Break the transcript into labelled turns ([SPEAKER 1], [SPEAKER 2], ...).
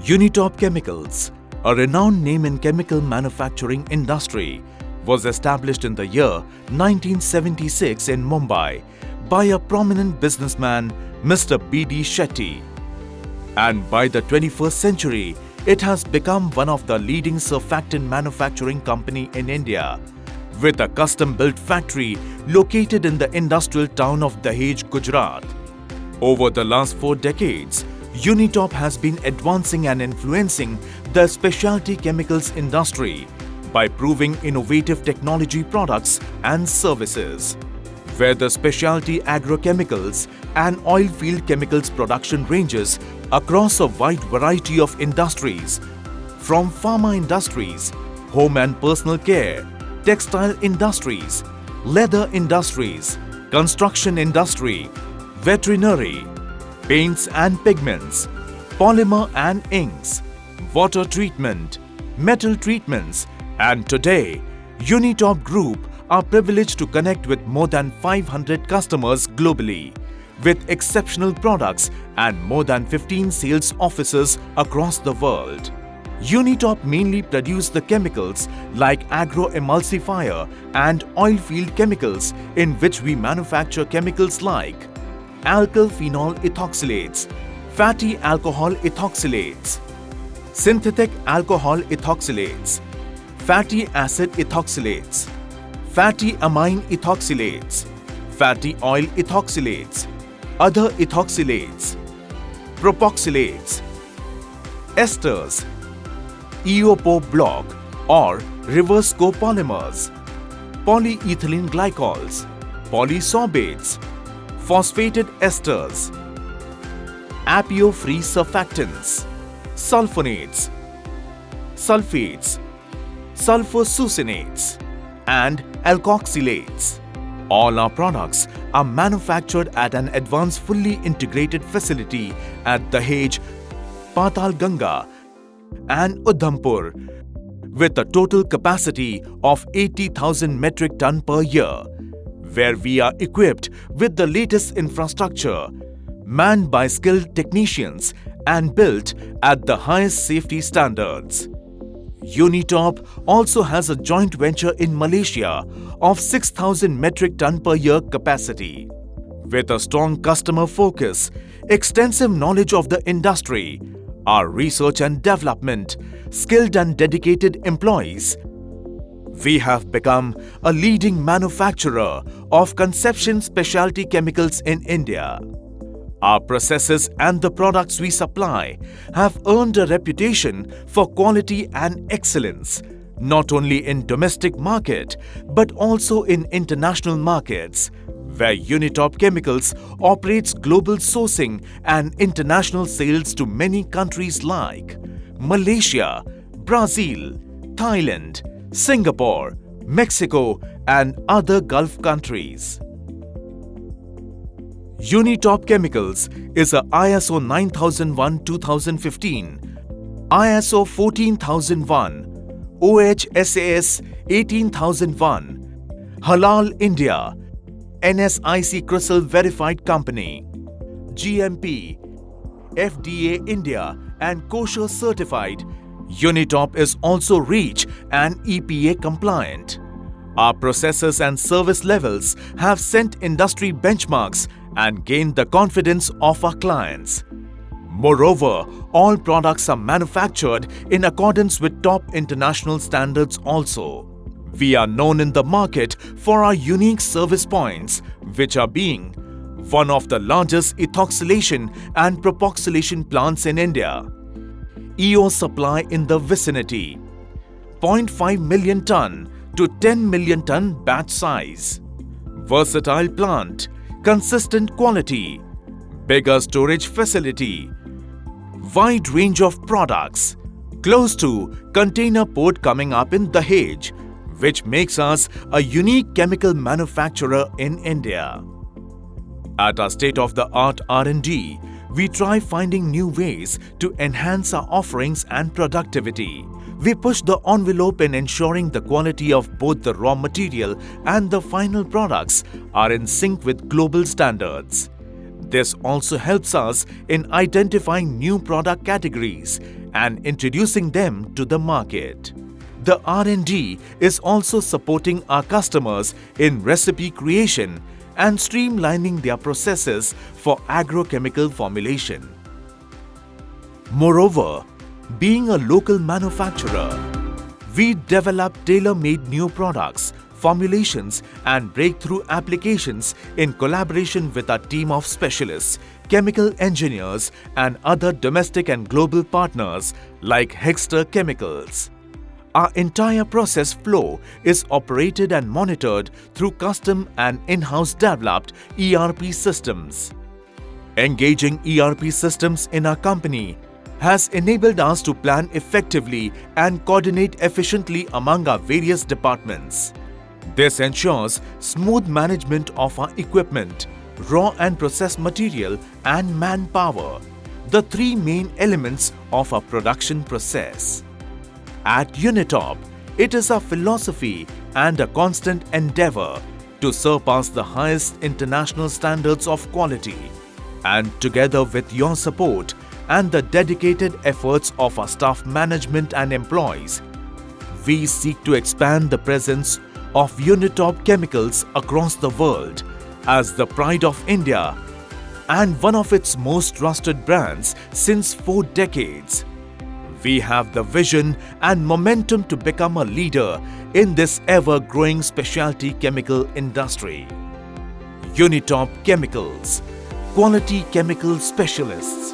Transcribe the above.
[SPEAKER 1] Unitop Chemicals, a renowned name in chemical manufacturing industry, was established in the year 1976 in Mumbai by a prominent businessman, Mr. B.D. Shetty. And by the 21st century, it has become one of the leading surfactant manufacturing company in India, with a custom-built factory located in the industrial town of Dahej, Gujarat. Over the last 4 decades, Unitop has been advancing and influencing the specialty chemicals industry by proving innovative technology products and services, where the specialty agrochemicals and oil field chemicals production ranges across a wide variety of industries, from pharma industries, home and personal care, textile industries, leather industries, construction industry, veterinary, paints and pigments, polymer and inks, water treatment, metal treatments, and today, Unitop Group are privileged to connect with more than 500 customers globally, with exceptional products and more than 15 sales offices across the world. Unitop mainly produce the chemicals like agro-emulsifier and oil field chemicals, in which we manufacture chemicals like alkyl phenol ethoxylates, fatty alcohol ethoxylates, synthetic alcohol ethoxylates, fatty acid ethoxylates, fatty amine ethoxylates, fatty oil ethoxylates, other ethoxylates, propoxylates, esters, EOPO block or reverse copolymers, polyethylene glycols, polysorbates, phosphated esters, apio-free surfactants, sulfonates, sulfates, sulfosuccinates, and alkoxylates. All our products are manufactured at an advanced fully integrated facility at Dahej, Patalganga and Udhampur, with a total capacity of 80,000 metric ton per year, where we are equipped with the latest infrastructure, manned by skilled technicians and built at the highest safety standards. Unitop also has a joint venture in Malaysia of 6,000 metric ton per year capacity. With a strong customer focus, extensive knowledge of the industry, our research and development, skilled and dedicated employees, we have become a leading manufacturer of conception specialty chemicals in India. Our processes and the products we supply have earned a reputation for quality and excellence, not only in domestic market but also in international markets, where Unitop Chemicals operates global sourcing and international sales to many countries like Malaysia, Brazil, Thailand, Singapore, Mexico, and other Gulf countries. Unitop Chemicals is a ISO 9001-2015, ISO 14001, OHSAS 18001, Halal India, NSIC CRISIL verified company, GMP, FDA India and kosher certified. Unitop is also REACH and EPA compliant. Our processes and service levels have set industry benchmarks and gained the confidence of our clients. Moreover, all products are manufactured in accordance with top international standards also. We are known in the market for our unique service points, which are being one of the largest ethoxylation and propoxylation plants in India, EO supply in the vicinity, 0.5 million ton to 10 million ton batch size, versatile plant, consistent quality, bigger storage facility, wide range of products, close to container port coming up in Dahej, which makes us a unique chemical manufacturer in India. At our state-of-the-art R&D, we try finding new ways to enhance our offerings and productivity. We push the envelope in ensuring the quality of both the raw material and the final products are in sync with global standards. This also helps us in identifying new product categories and introducing them to the market. The R&D is also supporting our customers in recipe creation and streamlining their processes for agrochemical formulation. Moreover, being a local manufacturer, we develop tailor-made new products, formulations and breakthrough applications in collaboration with our team of specialists, chemical engineers and other domestic and global partners like Hexter Chemicals. Our entire process flow is operated and monitored through custom and in-house developed ERP systems. Engaging ERP systems in our company has enabled us to plan effectively and coordinate efficiently among our various departments. This ensures smooth management of our equipment, raw and processed material and manpower, the three main elements of our production process. At Unitop, it is our philosophy and a constant endeavor to surpass the highest international standards of quality. And together with your support and the dedicated efforts of our staff management and employees, we seek to expand the presence of Unitop Chemicals across the world as the pride of India and one of its most trusted brands since 4 decades. We have the vision and momentum to become a leader in this ever-growing specialty chemical industry. Unitop Chemicals, quality chemical specialists.